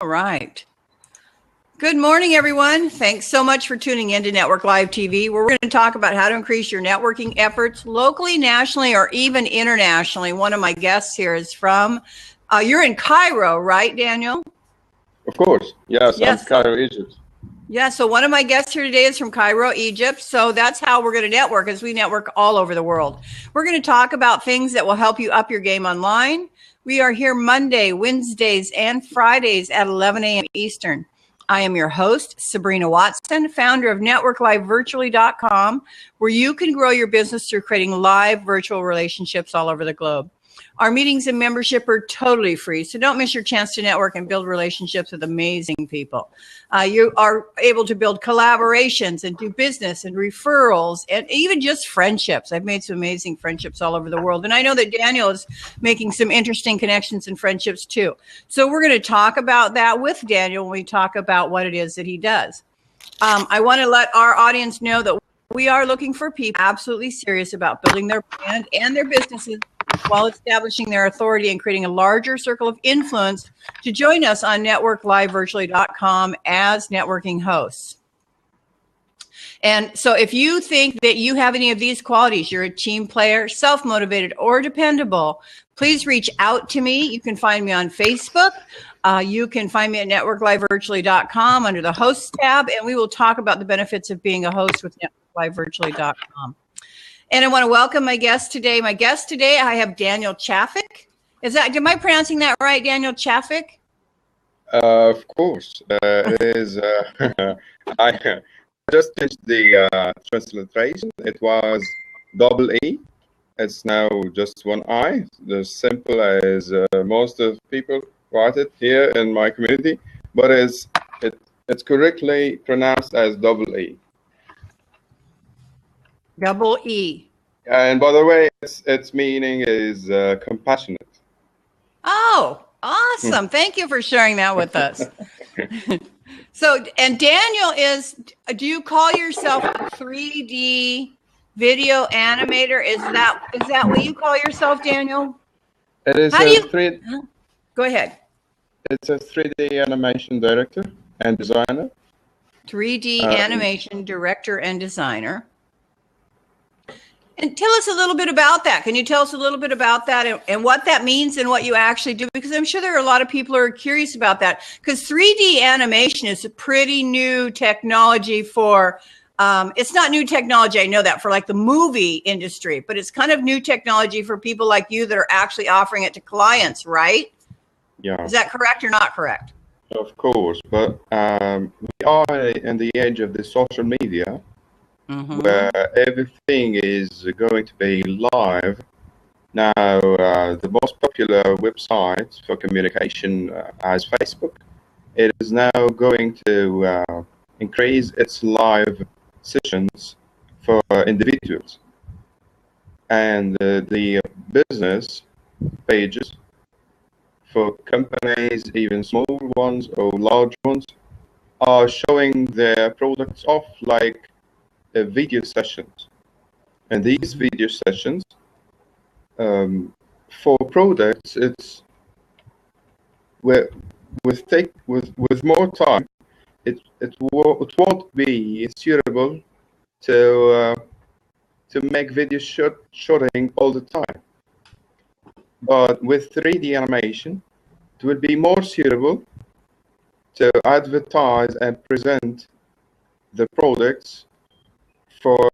All right. Good morning, everyone. Thanks so much for tuning in to Network Live TV, where we're going to talk about how to increase your networking efforts locally, nationally, or even internationally. One of my guests here is from, you're in Cairo, right, Daniel? Of course. Yes. I'm Cairo, Egypt. Yeah, so one of my guests here today is from Cairo, Egypt. So that's how we're going to network, as we network all over the world. We're going to talk about things that will help you up your game online. We are here Monday, Wednesdays, and Fridays at 11 a.m. Eastern. I am your host, Sabrina Watson, founder of NetworkLiveVirtually.com, where you can grow your business through creating live virtual relationships all over the globe. Our meetings and membership are totally free, so don't miss your chance to network and build relationships with amazing people. You are able to build collaborations and do business and referrals and even just friendships. I've made some amazing friendships all over the world, and I know that Daniel is making some interesting connections and friendships too. So we're going to talk about that with Daniel when we talk about what it is that he does. I want to let our audience know that we are looking for people absolutely serious about building their brand and their businesses while establishing their authority and creating a larger circle of influence to join us on NetworkLiveVirtually.com as networking hosts. And so if you think that you have any of these qualities, you're a team player, self-motivated, or dependable, please reach out to me. You can find me on Facebook. You can find me at NetworkLiveVirtually.com under the host tab, and we will talk about the benefits of being a host with NetworkLiveVirtually.com. And I want to welcome my guest today. My guest today, I have Daniel Chafik. Am I pronouncing that right, Daniel Chafik? Of course. It is. I just changed the transliteration. It was double E. It's now just one I. As simple as most of people write it here in my community, but it's correctly pronounced as double E. Double E. And by the way, its meaning is compassionate. Oh, awesome. Thank you for sharing that with us. So, and Daniel do you call yourself a 3D video animator? Is that what you call yourself, Daniel? It is Go ahead. It's a 3D animation director and designer. 3D animation director and designer. And tell us a little bit about that. Can you tell us a little bit about that and what that means and what you actually do? Because I'm sure there are a lot of people who are curious about that. Because 3D animation is a pretty new technology for, it's not new technology, I know that, for like the movie industry, but it's kind of new technology for people like you that are actually offering it to clients, right? Yeah. Is that correct or not correct? Of course, but we are in the age of the social media. Mm-hmm. Where everything is going to be live. Now, the most popular website for communication is Facebook. It is now going to increase its live sessions for individuals. And the business pages for companies, even small ones or large ones, are showing their products off like video sessions, and these video sessions for products, it's with more time, it won't be suitable to make video shooting all the time. But with 3D animation, it will be more suitable to advertise and present the products for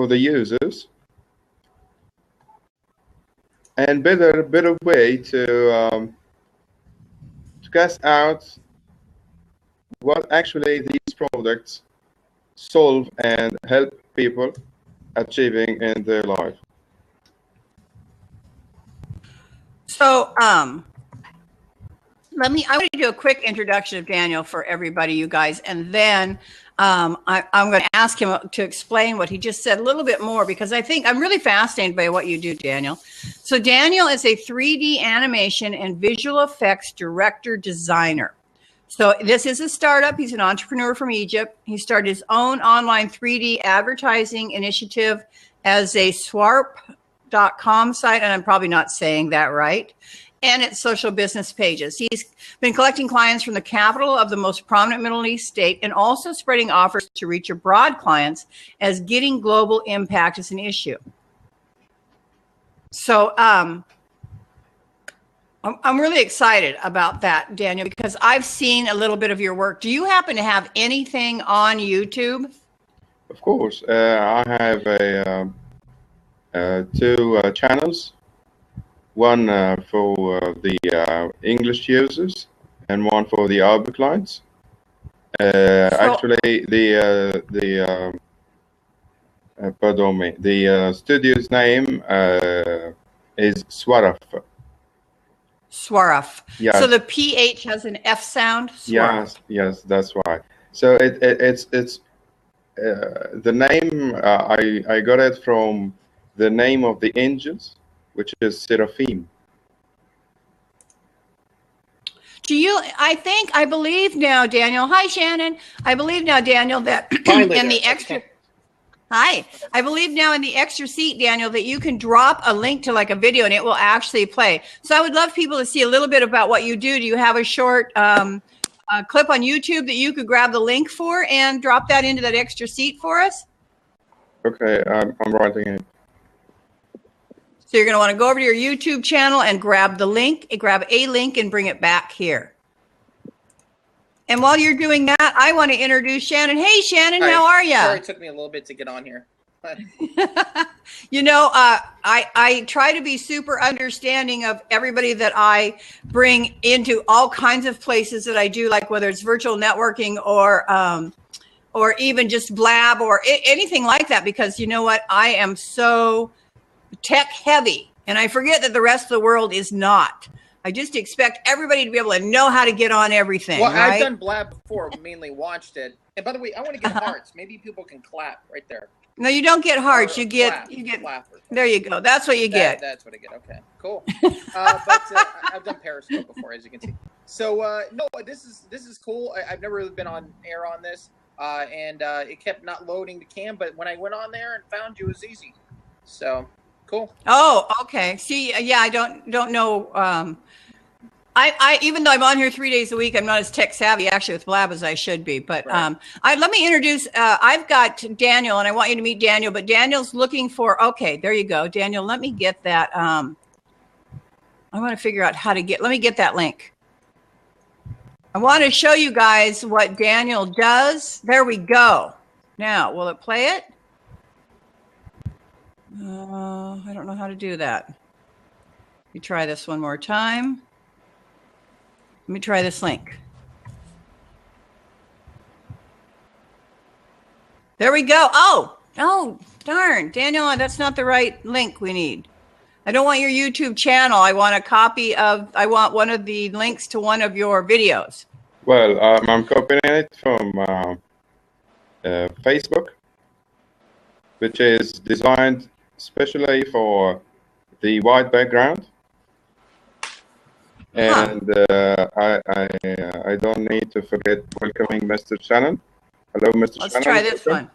the users, and better way to cast out what actually these products solve and help people achieving in their life. So I want to do a quick introduction of Daniel for everybody, you guys, and then I'm going to ask him to explain what he just said a little bit more, because I think I'm really fascinated by what you do, Daniel. So Daniel is a 3D animation and visual effects director designer. So this is a startup. He's an entrepreneur from Egypt. He started his own online 3D advertising initiative as a Swarp.com site, and I'm probably not saying that right. and its social business pages. He's been collecting clients from the capital of the most prominent Middle East state and also spreading offers to reach abroad clients as getting global impact is an issue. So I'm really excited about that, Daniel, because I've seen a little bit of your work. Do you happen to have anything on YouTube? Of course, I have two channels. One for the English users and one for the Arabic clients. Actually, pardon me, the studio's name is Swaraf. Swaraf. Yes. So the PH has an F sound? Swaraf. Yes, that's why. So it's the name, I got it from the name of the angels, which is Seraphim. I believe now, Daniel. Hi, Shannon. I believe now, Daniel, that in the extra. Hi. I believe now in the extra seat, Daniel, that you can drop a link to like a video and it will actually play. So I would love people to see a little bit about what you do. Do you have a short clip on YouTube that you could grab the link for and drop that into that extra seat for us? Okay, I'm writing it. So you're going to want to go over to your YouTube channel and grab a link and bring it back here. And while you're doing that, I want to introduce Shannon. Hey, Shannon, Hi. How are you? Sorry, it took me a little bit to get on here. You know, I try to be super understanding of everybody that I bring into all kinds of places that I do, like whether it's virtual networking or even just Blab or anything like that, because you know what? I am so tech heavy and I forget that the rest of the world is not. I just expect everybody to be able to know how to get on everything. Well, right? I've done Blab before, mainly watched it. And by the way, I want to get hearts. Maybe people can clap right there. No, you don't get hearts. Or You get. There you go. That's what you get. That's what I get. Okay, cool. But I've done Periscope before, as you can see. So no, this is cool. I've never really been on air on this, and it kept not loading the cam. But when I went on there and found you, it was easy. So cool. Oh, okay. See, yeah, I don't know. I even though I'm on here 3 days a week, I'm not as tech savvy actually with Blab as I should be. But Right. let me introduce. I've got Daniel, and I want you to meet Daniel. But Daniel's looking for. Okay, there you go, Daniel. Let me get that. I want to figure out how to get. Let me get that link. I want to show you guys what Daniel does. There we go. Now, will it play it? I don't know how to do that. Let me try this one more time. Let me try this link. There we go. Oh, darn. Daniel, that's not the right link we need. I don't want your YouTube channel. I want I want one of the links to one of your videos. Well, I'm copying it from Facebook, which is designed especially for the white background. And I don't need to forget welcoming Mr. Shannon. Hello, Mr. Shannon. Let's try this one.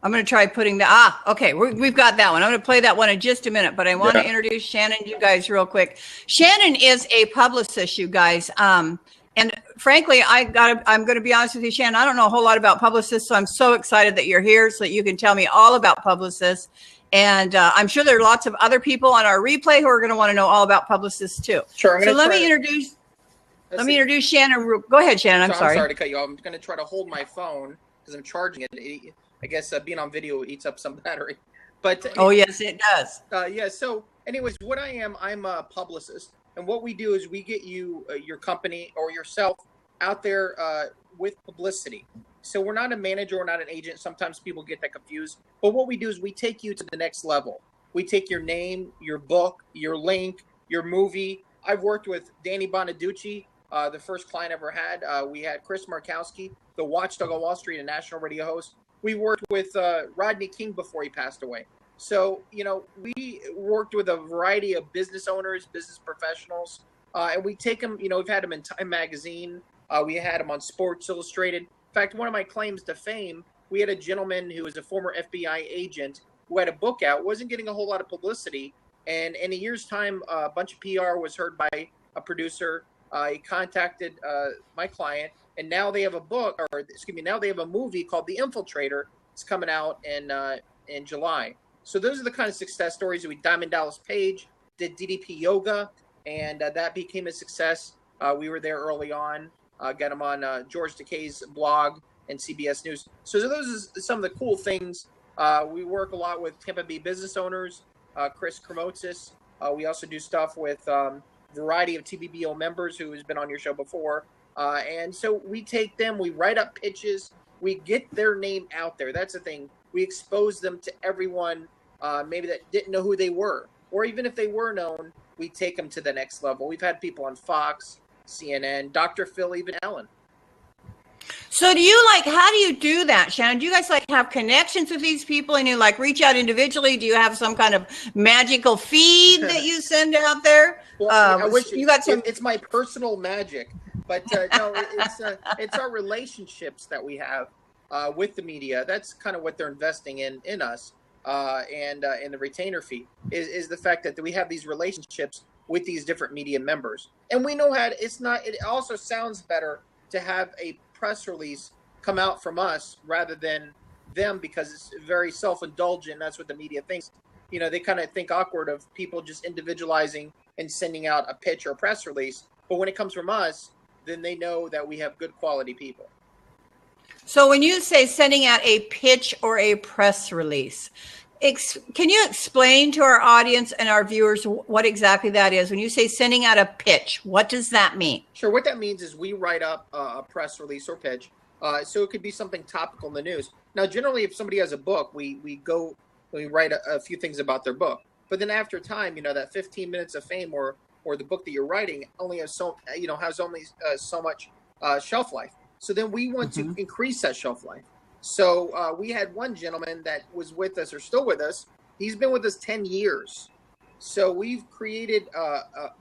I'm going to try putting the, okay, we've got that one. I'm going to play that one in just a minute, but I want to introduce Shannon to you guys real quick. Shannon is a publicist, you guys. And frankly, I'm going to be honest with you, Shannon, I don't know a whole lot about publicists, so I'm so excited that you're here so that you can tell me all about publicists. And I'm sure there are lots of other people on our replay who are going to want to know all about publicists too. Sure. So let me introduce Shannon. Go ahead, Shannon. I'm sorry. I'm sorry to cut you off. I'm going to try to hold my phone because I'm charging it. I guess being on video eats up some battery. But yes, it does. Yeah. So, anyways, what I'm a publicist, and what we do is we get you, your company or yourself, out there with publicity. So we're not a manager, we're not an agent. Sometimes people get that confused. But what we do is we take you to the next level. We take your name, your book, your link, your movie. I've worked with Danny Bonaducci, the first client I ever had. We had Chris Markowski, the watchdog of Wall Street, a national radio host. We worked with Rodney King before he passed away. So, we worked with a variety of business owners, business professionals, and we take them, we've had them in Time Magazine. We had them on Sports Illustrated. In fact, one of my claims to fame, we had a gentleman who was a former FBI agent who had a book out, wasn't getting a whole lot of publicity, And in a year's time, a bunch of PR was heard by a producer. He contacted my client, and now they have a book, or excuse me, now they have a movie called The Infiltrator. It's coming out in July. So those are the kind of success stories. We Diamond Dallas Page did DDP Yoga, and that became a success. We were there early on. Got him on George Takei's blog and CBS News. So those are some of the cool things. We work a lot with Tampa Bay business owners. Chris Kremotsis. We also do stuff with variety of TBBO members who has been on your show before. And so we take them, we write up pitches, we get their name out there. That's the thing. We expose them to everyone maybe that didn't know who they were. Or even if they were known, we take them to the next level. We've had people on Fox, CNN, Dr. Phil, even Ellen. So do you how do you do that, Shannon? Do you guys have connections with these people and you reach out individually? Do you have some kind of magical feed that you send out there? Well, I wish you got some. It's my personal magic, but no, it's our relationships that we have with the media. That's kind of what they're investing in us, and in the retainer fee is the fact that we have these relationships with these different media members, and we know how it's not. It also sounds better to have a press release come out from us rather than them, because it's very self-indulgent. That's what the media thinks. They kind of think awkward of people just individualizing and sending out a pitch or a press release. But when it comes from us, then they know that we have good quality people. So when you say sending out a pitch or a press release, can you explain to our audience and our viewers what exactly that is? When you say sending out a pitch, what does that mean? Sure. What that means is we write up a press release or pitch. So it could be something topical in the news. Now, generally, if somebody has a book, we write a few things about their book. But then after time, that 15 minutes of fame or the book that you're writing only has has only so much shelf life. So then we want to increase that shelf life. So we had one gentleman that was with us, or still with us. He's been with us 10 years. So we've created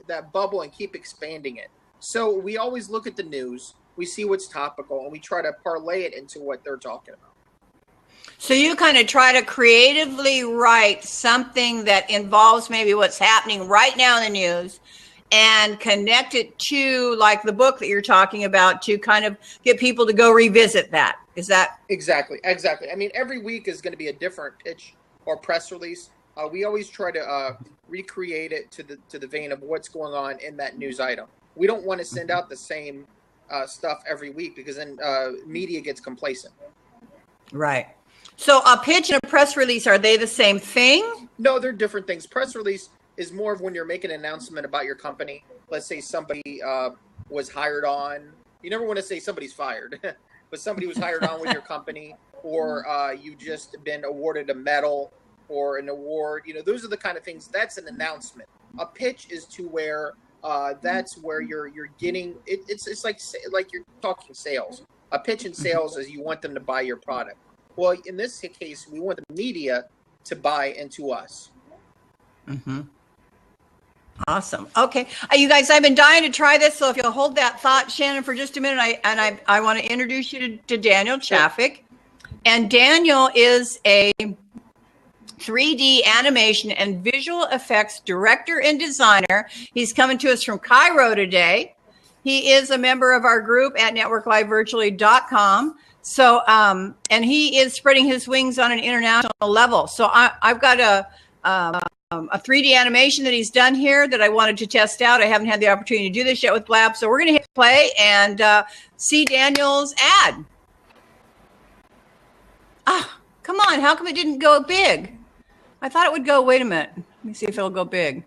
that bubble and keep expanding it. So we always look at the news, we see what's topical, and we try to parlay it into what they're talking about. So you kind of try to creatively write something that involves maybe what's happening right now in the news and connect it to the book that you're talking about to kind of get people to go revisit that. Is that? Exactly. I mean, every week is going to be a different pitch or press release. We always try to recreate it to the vein of what's going on in that news item. We don't want to send out the same stuff every week, because then media gets complacent. Right. So a pitch and a press release, are they the same thing? No, they're different things. Press release is more of when you're making an announcement about your company. Let's say somebody was hired on. You never want to say somebody's fired, but somebody was hired on with your company, or you just been awarded a medal or an award. Those are the kind of things. That's an announcement. A pitch is to where that's where you're getting it. It's like you're talking sales. A pitch in sales is you want them to buy your product. Well, in this case, we want the media to buy into us. Mm-hmm. Awesome. Okay. You guys, I've been dying to try this. So if you'll hold that thought, Shannon, for just a minute, I want to introduce you to Daniel Chafik. And Daniel is a 3D animation and visual effects director and designer. He's coming to us from Cairo today. He is a member of our group at networklivevirtually.com. So, and he is spreading his wings on an international level. So I've got a 3D animation that he's done here that I wanted to test out. I haven't had the opportunity to do this yet with Blab. So we're going to hit play and see Daniel's ad. Come on. How come it didn't go big? I thought it would go, wait a minute. Let me see if it'll go big.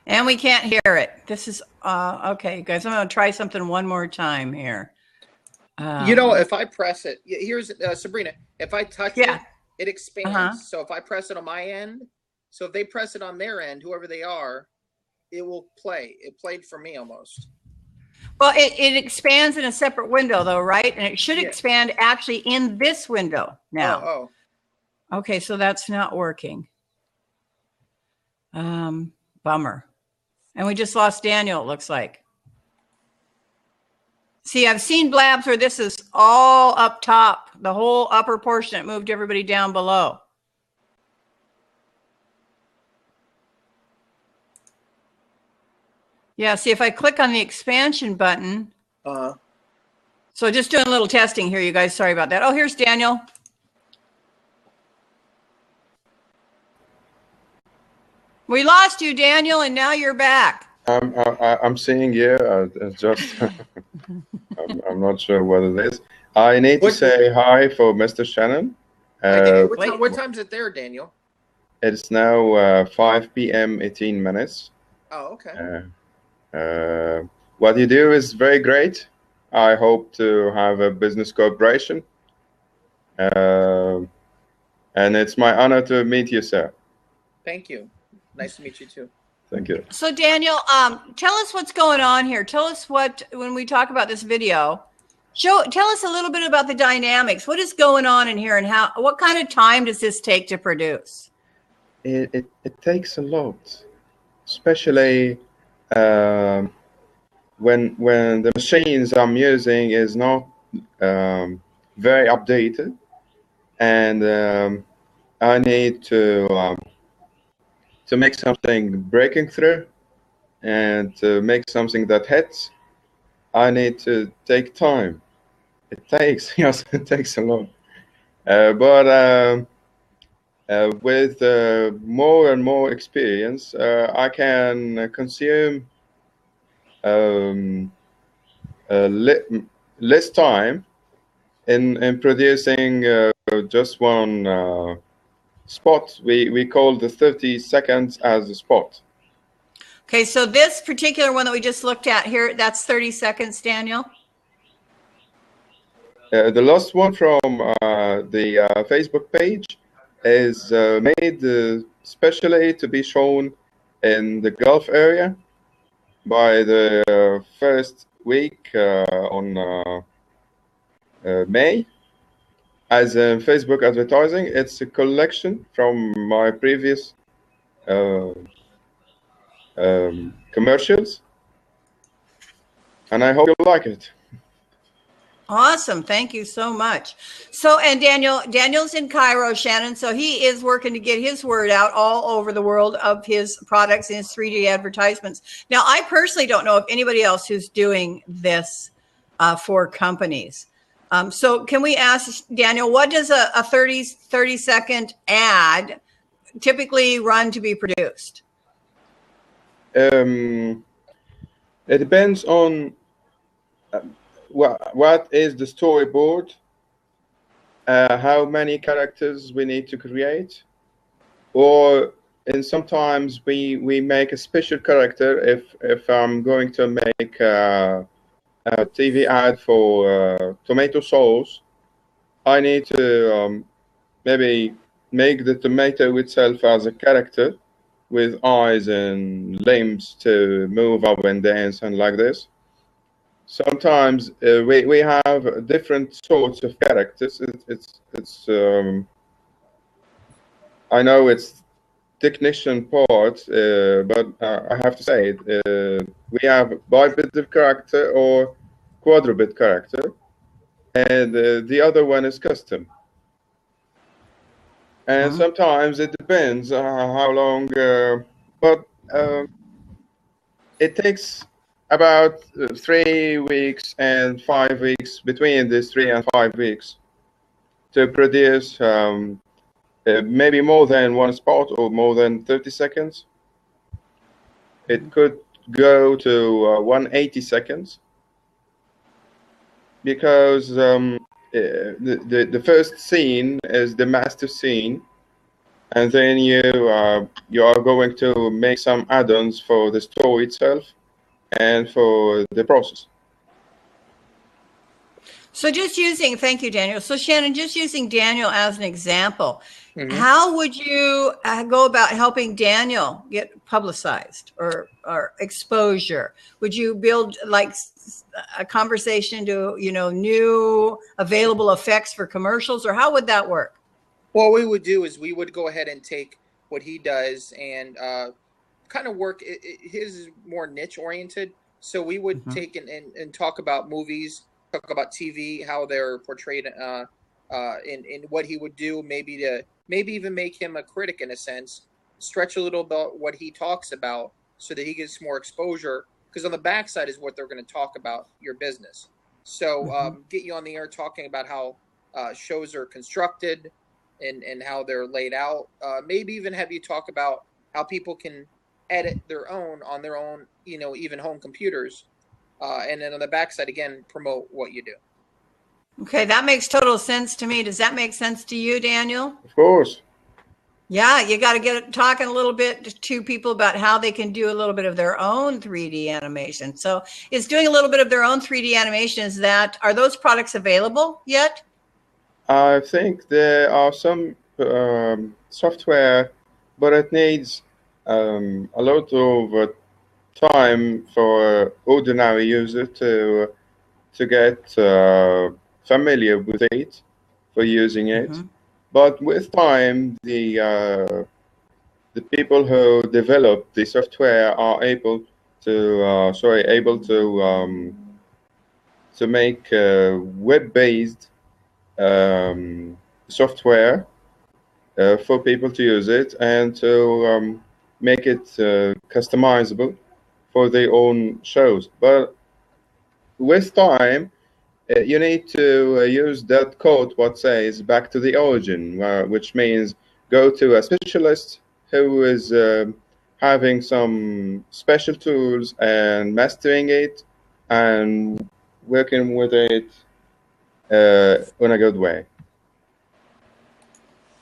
And we can't hear it. This is, okay, guys, I'm going to try something one more time here. If I press it, here's Sabrina, if I touch it, it expands. Uh-huh. So if I press it on my end, so if they press it on their end, whoever they are, it will play. It played for me almost. Well, it expands in a separate window, though, right? And it should expand actually in this window now. Oh. Okay, so that's not working. Bummer. And we just lost Daniel, it looks like. See, I've seen blabs where this is all up top, the whole upper portion. It moved everybody down below. Yeah, see, if I click on the expansion button. So just doing a little testing here, you guys. Sorry about that. Oh, here's Daniel. We lost you, Daniel, and now you're back. I'm seeing you. Just I'm not sure what it is. I need to say hi for Mr. Shannon. What time is it there, Daniel? It's now 5 p.m. 18 minutes. Oh, okay. What you do is very great. I hope to have a business cooperation. And it's my honor to meet you, sir. Thank you. Nice to meet you too. Thank you. So Daniel, tell us what's going on here. Tell us when we talk about this video, tell us a little bit about the dynamics. What is going on in here and what kind of time does this take to produce? It takes a lot, especially when the machines I'm using is not very updated, and I need to make something breaking through and to make something that hits. I need to take time. It takes it takes a lot, but with more and more experience, I can consume less time in producing just one spot. We call the 30 seconds as a spot. Okay, so this particular one that we just looked at here, that's 30 seconds, Daniel? The last one from the Facebook page is made specially to be shown in the Gulf area by the first week on May. As in Facebook advertising, it's a collection from my previous commercials, and I hope you like it. Awesome. Thank you so much. So, and Daniel's in Cairo, Shannon, so he is working to get his word out all over the world of his products and his 3D advertisements. Now, I personally don't know of anybody else who's doing this for companies. So can we ask, Daniel, what does a 30-second ad typically run to be produced? It depends on what is the storyboard, how many characters we need to create, or sometimes we make a special character. If I'm going to make a TV ad for tomato sauce, I need to maybe make the tomato itself as a character with eyes and limbs to move up and dance and like this. Sometimes we have different sorts of characters. It's I know it's technician part, but I have to say it. We have bipedal character or quadruped character, and the other one is custom. And sometimes it depends how long, but it takes about 3 weeks and 5 weeks, between these 3 and 5 weeks, to produce maybe more than one spot or more than 30 seconds. It could go to 180 seconds because the first scene is the master scene, and then you are going to make some add-ons for the story itself and for the process. So just using, thank you, Daniel. So Shannon, just using Daniel as an example, how would you go about helping Daniel get publicized or exposure? Would you build like a conversation to, new available effects for commercials, or how would that work? What we would do is we would go ahead and take what he does and kind of work. His is more niche oriented. So we would take and talk about movies, talk about TV, how they're portrayed, in what he would do, maybe even make him a critic in a sense, stretch a little about what he talks about so that he gets more exposure. Because on the backside is what they're going to talk about your business. So get you on the air talking about how shows are constructed and how they're laid out. Maybe even have you talk about how people can edit their own on their own, even home computers. And then on the backside, again, promote what you do. Okay, that makes total sense to me. Does that make sense to you, Daniel? Of course. Yeah, you got to get talking a little bit to people about how they can do a little bit of their own 3D animation. So it's doing a little bit of their own 3D animation. Are those products available yet? I think there are some software, but it needs a lot of time for ordinary user to get familiar with it, for using it. But with time, the people who develop the software are able to make web-based software for people to use it and to make it customizable for their own shows. But with time, you need to use that code, what says back to the origin, which means go to a specialist who is having some special tools and mastering it and working with it in a good way.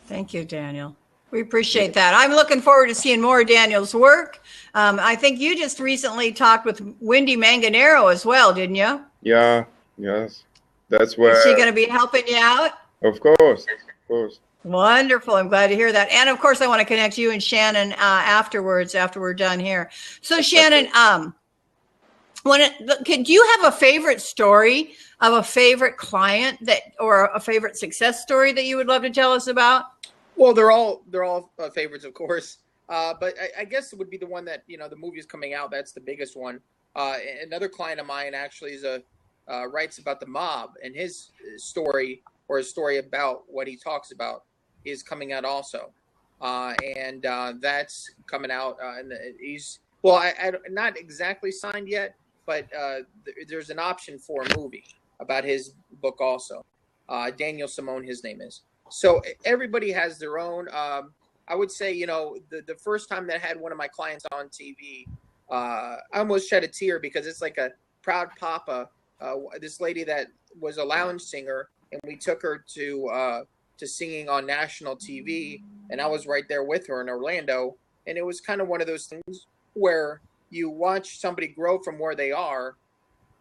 Thank you, Daniel. We appreciate that. I'm looking forward to seeing more of Daniel's work. I think you just recently talked with Wendy Manganero as well, didn't you? Yeah, yes. That's where... Is she going to be helping you out? Of course, of course. Wonderful. I'm glad to hear that. And of course, I want to connect you and Shannon afterwards, after we're done here. So Shannon, could you have a favorite story of a favorite client or a favorite success story that you would love to tell us about? Well, they're all favorites, of course. But I guess it would be the one that, the movie is coming out. That's the biggest one. Another client of mine actually is writes about the mob, and his story, or his story about what he talks about, is coming out also. And that's coming out. And he's, not exactly signed yet, but there's an option for a movie about his book also. Daniel Simone, his name is. So everybody has their own. I would say, the first time that I had one of my clients on TV, I almost shed a tear because it's like a proud papa. This lady that was a lounge singer, and we took her to singing on national TV, and I was right there with her in Orlando, and it was kind of one of those things where you watch somebody grow from where they are,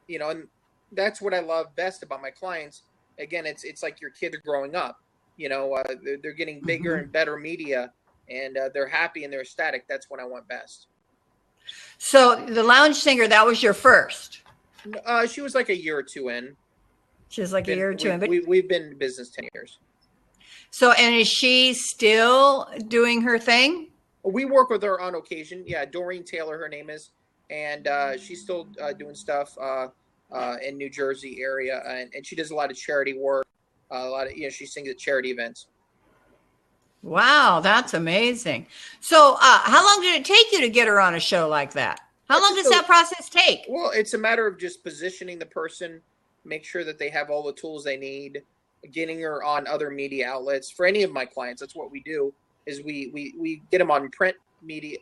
and that's what I love best about my clients. Again, it's like your kids are growing up. They're getting bigger and better media, and they're happy and they're ecstatic. That's what I want best. So the lounge singer, that was your first? She was like a year or two in. She was like a year or two in. But we've been in business 10 years. So, and is she still doing her thing? We work with her on occasion. Yeah, Doreen Taylor, her name is. And she's still doing stuff in New Jersey area. And she does a lot of charity work. She sings at charity events. Wow, that's amazing. So how long did it take you to get her on a show like that? How long does that process take? Well, it's a matter of just positioning the person, make sure that they have all the tools they need, getting her on other media outlets. For any of my clients, that's what we do, is we get them on print media,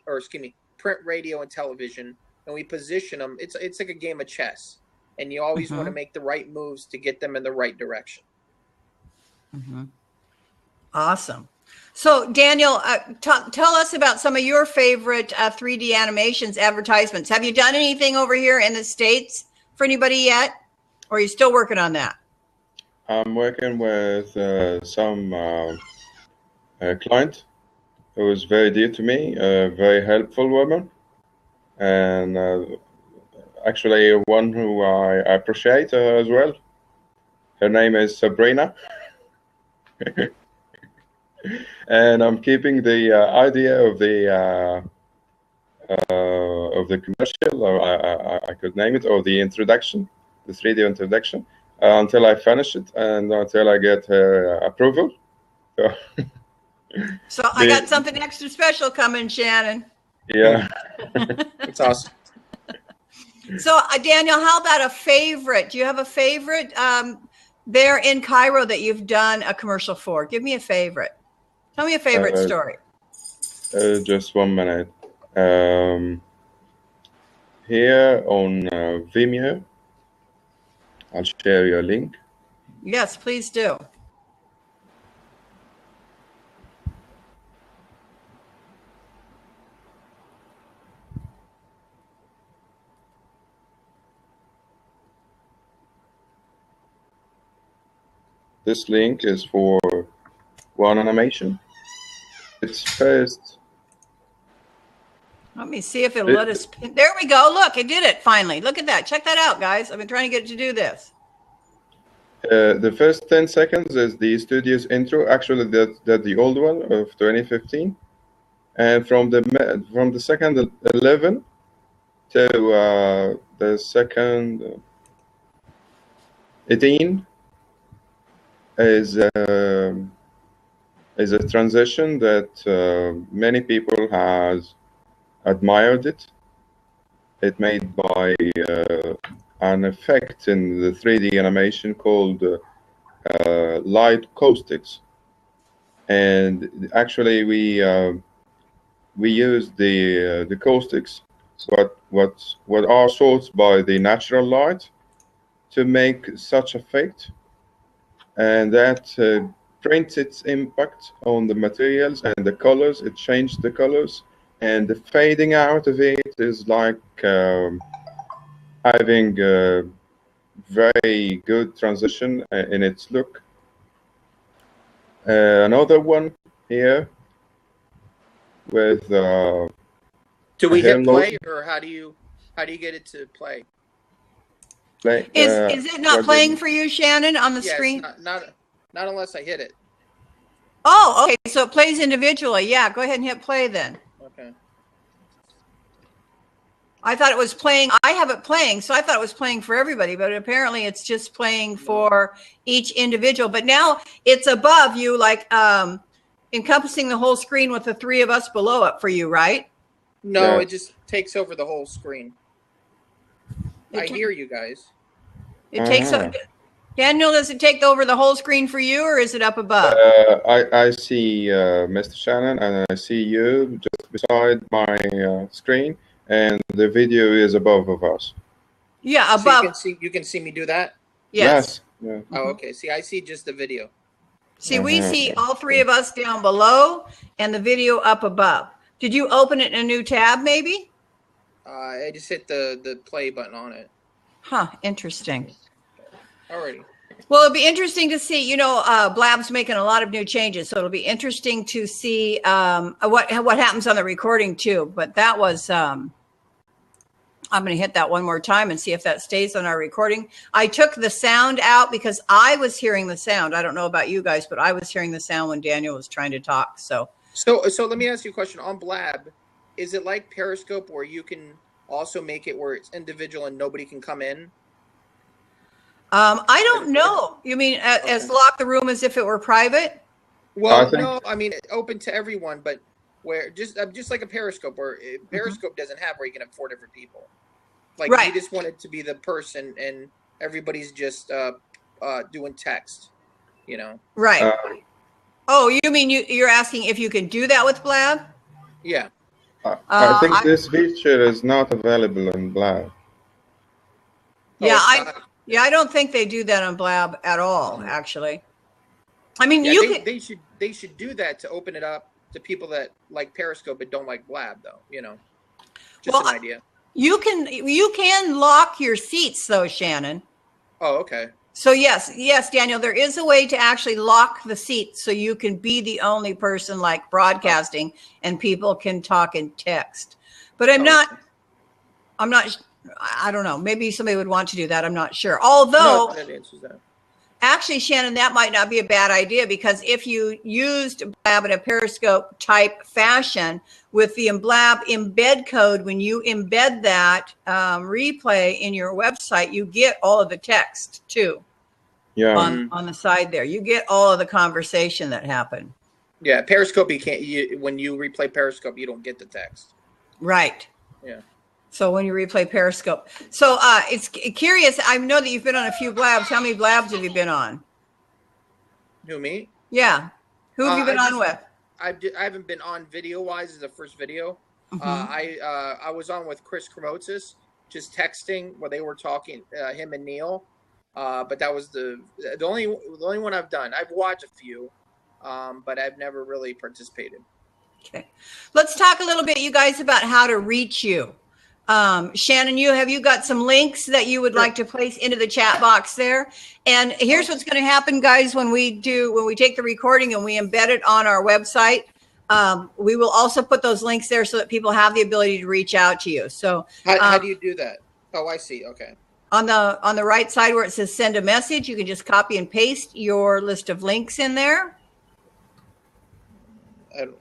print radio and television, and we position them. It's like a game of chess, and you always want to make the right moves to get them in the right direction. Awesome. So Daniel, tell us about some of your favorite 3D animations advertisements. Have you done anything over here in the States for anybody yet? Or are you still working on that? I'm working with some client who is very dear to me, a very helpful woman, and actually one who I appreciate as well. Her name is Sabrina. And I'm keeping the idea of the of the commercial, or I could name it, or the introduction, the 3D introduction, until I finish it and until I get her approval. So, So I got something extra special coming, Shannon. yeah. It's awesome. So Daniel, how about a favorite? Do you have a favorite there in Cairo that you've done a commercial for? Give me a favorite. Tell me a favorite story. Just 1 minute. Here on Vimeo, I'll share your link. Yes, please do. This link is for one animation. It's first. Let me see if it'll let us. There we go. Look, it did it finally. Look at that. Check that out, guys. I've been trying to get it to do this. The first 10 seconds is the studio's intro. Actually, that's the old one of 2015. And from the second 11 to the second 18 is a transition that many people has admired it. It made by an effect in the 3D animation called light caustics, and actually we use the caustics, what are sourced by the natural light, to make such effect, and that prints its impact on the materials and the colors. It changed the colors, and the fading out of it is like having a very good transition in its look. Another one here with do we hit play, or how do you get it to play? Is it not playing for you, Shannon, on the screen? Not unless I hit it. Oh, okay. So it plays individually. Yeah, go ahead and hit play then. Okay. I thought it was playing. I have it playing, so I thought it was playing for everybody, but apparently it's just playing for each individual. But now it's above you, like encompassing the whole screen with the three of us below it for you, right? No, Yeah. it just takes over the whole screen. I hear you guys. It takes. Daniel, does it take over the whole screen for you, or is it up above? I see Mr. Shannon, and I see you just beside my screen, and the video is above of us. Yeah, So above. you can see me do that? Yes. Yeah. Oh, okay. See, I see just the video. See, we see all three of us down below and the video up above. Did you open it in a new tab, maybe? I just hit the play button on it. Huh, interesting. Alrighty. Well, it'll be interesting to see, Blab's making a lot of new changes. So it'll be interesting to see what happens on the recording too. But that was, I'm going to hit that one more time and see if that stays on our recording. I took the sound out because I was hearing the sound. I don't know about you guys, but I was hearing the sound when Daniel was trying to talk. So let me ask you a question. On Blab, is it like Periscope where you can also make it where it's individual and nobody can come in? I don't know. You mean as lock the room as if it were private? Well, no, I mean open to everyone, but where just like a Periscope, where Periscope doesn't have where you can have 4 different people. Like you just want it to be the person, and everybody's just doing text, Right. Oh, you mean you're asking if you can do that with Blab? Yeah. I think this feature is not available in Blab. Yeah, I don't think they do that on Blab at all, actually. I mean, they should do that to open it up to people that like Periscope but don't like Blab, though. Just an idea. You can lock your seats, though, Shannon. Oh, okay. So yes, Daniel, there is a way to actually lock the seats so you can be the only person like broadcasting and people can talk and text. But I'm not, I don't know. Maybe somebody would want to do that. I'm not sure. Although, that answers that. Actually, Shannon, that might not be a bad idea, because if you used Blab in a Periscope type fashion with the Blab embed code, when you embed that replay in your website, you get all of the text too. Yeah. On the side there, you get all of the conversation that happened. Yeah, Periscope, when you replay Periscope, you don't get the text. Right. Yeah. So when you replay Periscope. So it's curious. I know that you've been on a few Blabs. How many Blabs have you been on? Who, me? Yeah. Who have you been on with? I haven't been on video-wise. This is the first video. I was on with Chris Kremotsis, just texting where they were talking, him and Neil. But that was the only one I've done. I've watched a few, but I've never really participated. Okay. Let's talk a little bit, you guys, about how to reach you. Shannon, have you got some links that you would like to place into the chat box there? And here's what's going to happen, guys, when we take the recording and we embed it on our website. We will also put those links there so that people have the ability to reach out to you. So how do you do that? Oh, I see. Okay. On the right side where it says send a message, you can just copy and paste your list of links in there.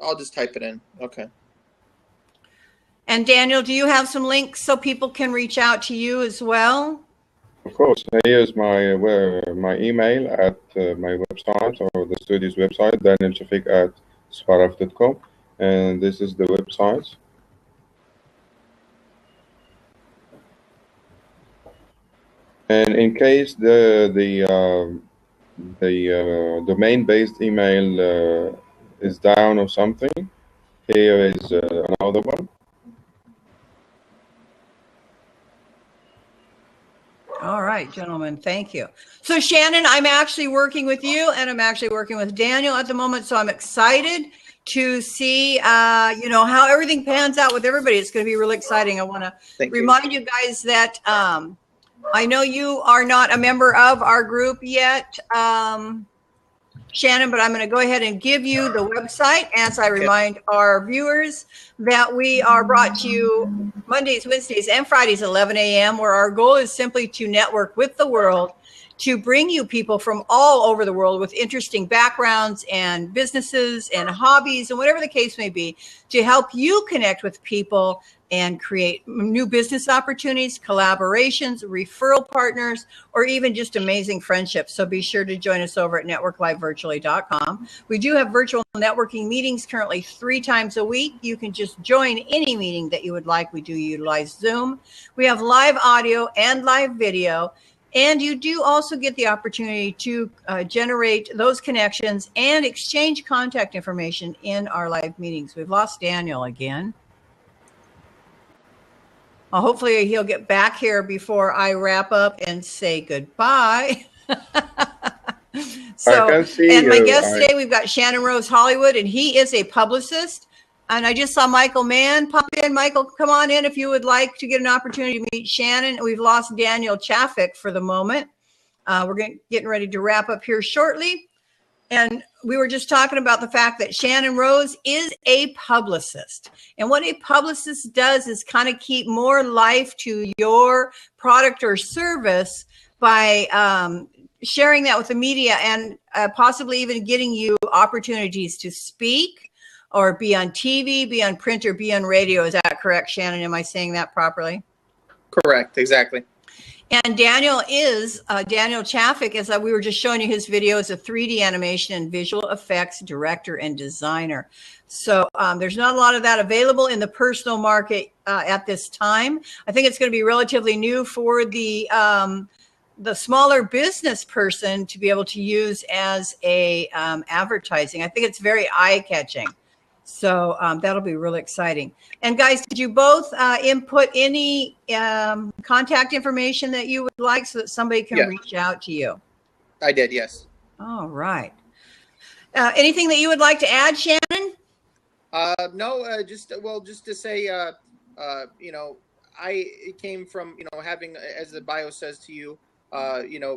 I'll just type it in. Okay. And Daniel, do you have some links so people can reach out to you as well? Of course. Here's my email at my website, or the studio's website, danielshafik@sparaf.com, and this is the website. And in case the domain-based email is down or something, here is another one. All right, gentlemen, thank you. So Shannon, I'm actually working with you, and I'm actually working with Daniel at the moment. So I'm excited to see, how everything pans out with everybody. It's going to be really exciting. I want to remind you guys that I know you are not a member of our group yet, Shannon, but I'm going to go ahead and give you the website as I remind our viewers that we are brought to you Mondays, Wednesdays, and Fridays, 11 a.m., where our goal is simply to network with the world, to bring you people from all over the world with interesting backgrounds and businesses and hobbies and whatever the case may be, to help you connect with people and create new business opportunities, collaborations, referral partners, or even just amazing friendships. So be sure to join us over at networklivevirtually.com. We do have virtual networking meetings currently 3 times a week. You can just join any meeting that you would like. We do utilize Zoom. We have live audio and live video. And you do also get the opportunity to generate those connections and exchange contact information in our live meetings. We've lost Daniel again. Well, hopefully he'll get back here before I wrap up and say goodbye. So, and my guest today, we've got Shannon Rose Hollywood, and he is a publicist. And I just saw Michael Mann pop in. Michael, come on in if you would like to get an opportunity to meet Shannon. We've lost Daniel Chafik for the moment. We're getting ready to wrap up here shortly. And we were just talking about the fact that Shannon Rose is a publicist. And what a publicist does is kind of keep more life to your product or service by sharing that with the media, and possibly even getting you opportunities to speak or be on TV, be on print, or be on radio. Is that correct, Shannon? Am I saying that properly? Correct, exactly. And Daniel Chafik, as we were just showing you his video, is a 3D animation and visual effects director and designer. So there's not a lot of that available in the personal market at this time. I think it's going to be relatively new for the smaller business person to be able to use as a advertising. I think it's very eye-catching. So that'll be really exciting. And guys, did you both input any contact information that you would like so that somebody can reach out to you? I did, yes. All right. Anything that you would like to add, Shannon? No, just to say, I came from, having, as the bio says to you,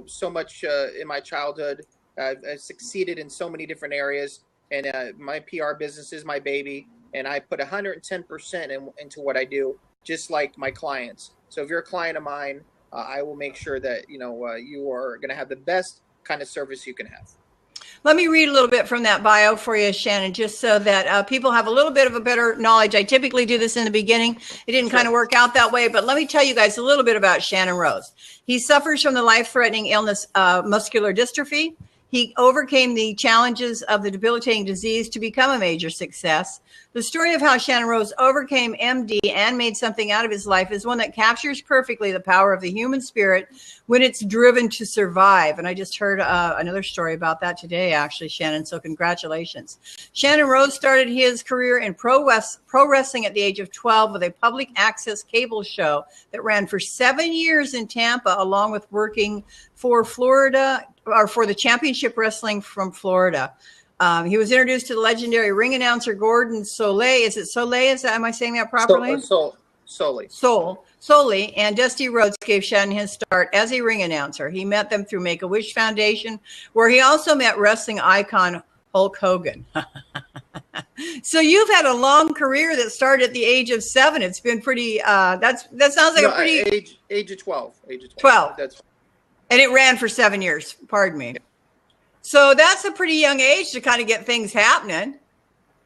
so much in my childhood. I've succeeded in so many different areas. And my PR business is my baby, and I put 110% into what I do, just like my clients. So if you're a client of mine, I will make sure that you are going to have the best kind of service you can have. Let me read a little bit from that bio for you, Shannon, just so that people have a little bit of a better knowledge. I typically do this in the beginning. It didn't kind of work out that way, but let me tell you guys a little bit about Shannon Rose. He suffers from the life-threatening illness, muscular dystrophy. He overcame the challenges of the debilitating disease to become a major success. The story of how Shannon Rose overcame MD and made something out of his life is one that captures perfectly the power of the human spirit when it's driven to survive. And I just heard another story about that today, actually, Shannon. So congratulations. Shannon Rose started his career in pro wrestling at the age of 12 with a public access cable show that ran for 7 years in Tampa, along with working for Florida, or for the Championship Wrestling from Florida. He was introduced to the legendary ring announcer Gordon Solie. Is it Solie? Am I saying that properly? Solie. And Dusty Rhodes gave Shannon his start as a ring announcer. He met them through Make-A-Wish Foundation, where he also met wrestling icon Hulk Hogan. So you've had a long career that started at the age of 7. It's been pretty. That sounds like a pretty age of 12. 12. That's. And it ran for 7 years. Pardon me. So that's a pretty young age to kind of get things happening.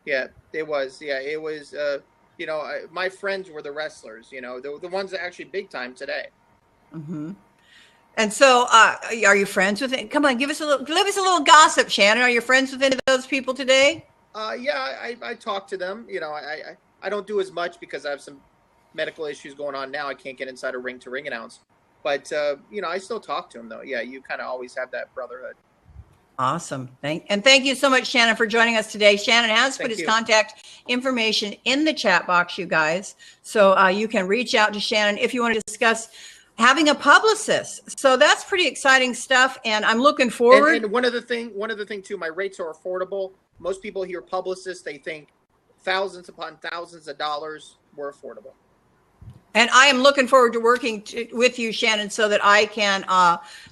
Yeah, it was. Yeah, it was. My friends were the wrestlers. The ones that actually big time today. Mm-hmm. And so, are you friends with it? Come on, give us a little gossip, Shannon. Are you friends with any of those people today? Yeah, I talk to them. I don't do as much because I have some medical issues going on now. I can't get inside a ring to ring announce. But, I still talk to him, though. Yeah, you kind of always have that brotherhood. Awesome. Thank you so much, Shannon, for joining us today. Shannon has put his contact information in the chat box, you guys. So you can reach out to Shannon if you want to discuss having a publicist. So that's pretty exciting stuff. And I'm looking forward. And one other thing too, my rates are affordable. Most people hear publicists, they think thousands upon thousands of dollars. We're affordable. And I am looking forward to working with you, Shannon, so that I can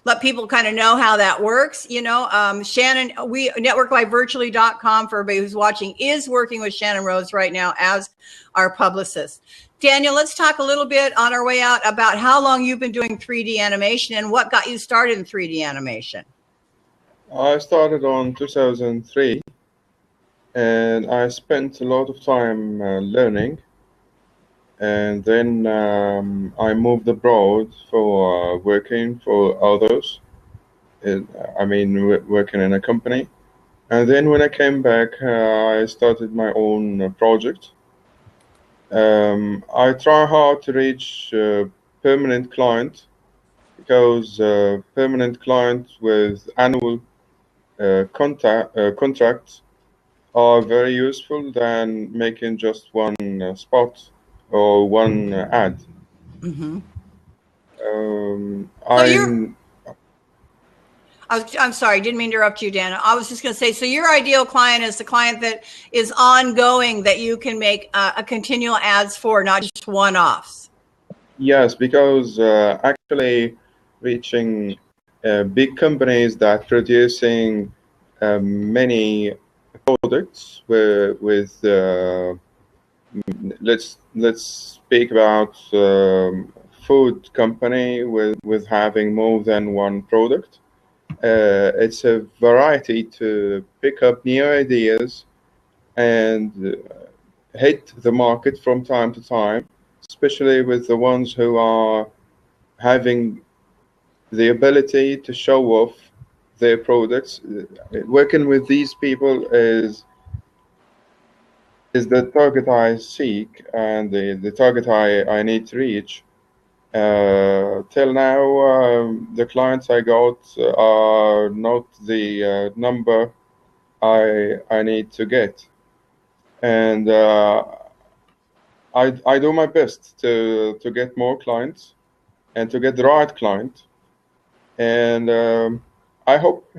let people kind of know how that works. Shannon, networklifevirtually.com, for everybody who's watching, is working with Shannon Rose right now as our publicist. Daniel, let's talk a little bit on our way out about how long you've been doing 3D animation and what got you started in 3D animation. I started on 2003, and I spent a lot of time learning. And then I moved abroad for working for others. Working in a company. And then when I came back, I started my own project. I try hard to reach permanent client, because permanent clients with annual contracts are very useful than making just one spot or one ad. Mm-hmm. I'm sorry, didn't mean to interrupt you, Dan. I was just going to say, so your ideal client is the client that is ongoing, that you can make a continual ads for, not just one-offs. Yes, because actually reaching big companies that producing many products with let's speak about food company with having more than one product. It's a variety to pick up new ideas and hit the market from time to time, especially with the ones who are having the ability to show off their products. Working with these people is the target I seek and the target I need to reach. Till now, the clients I got are not the number I need to get, and I do my best to get more clients and to get the right client, and I hope.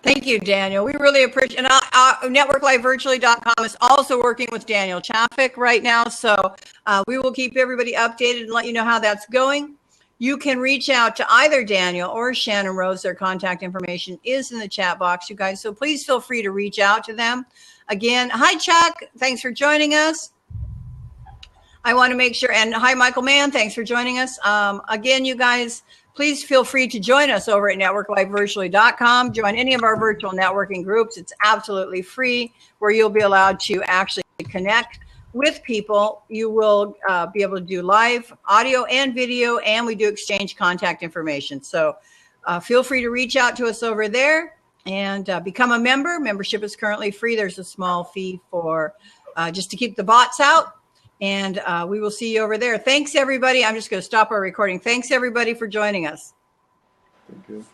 Thank you, Daniel. We really appreciate it. And networklifevirtually.com is also working with Daniel Chafik right now. So we will keep everybody updated and let you know how that's going. You can reach out to either Daniel or Shannon Rose. Their contact information is in the chat box, you guys. So please feel free to reach out to them. Again, hi, Chuck. Thanks for joining us. I want to make sure, and hi, Michael Mann. Thanks for joining us. Again, you guys, please feel free to join us over at networklifevirtually.com. Join any of our virtual networking groups. It's absolutely free, where you'll be allowed to actually connect with people. You will be able to do live audio and video, and we do exchange contact information. So feel free to reach out to us over there and become a member. Membership is currently free. There's a small fee for just to keep the bots out. And we will see you over there. Thanks, everybody. I'm just going to stop our recording. Thanks, everybody, for joining us. Thank you.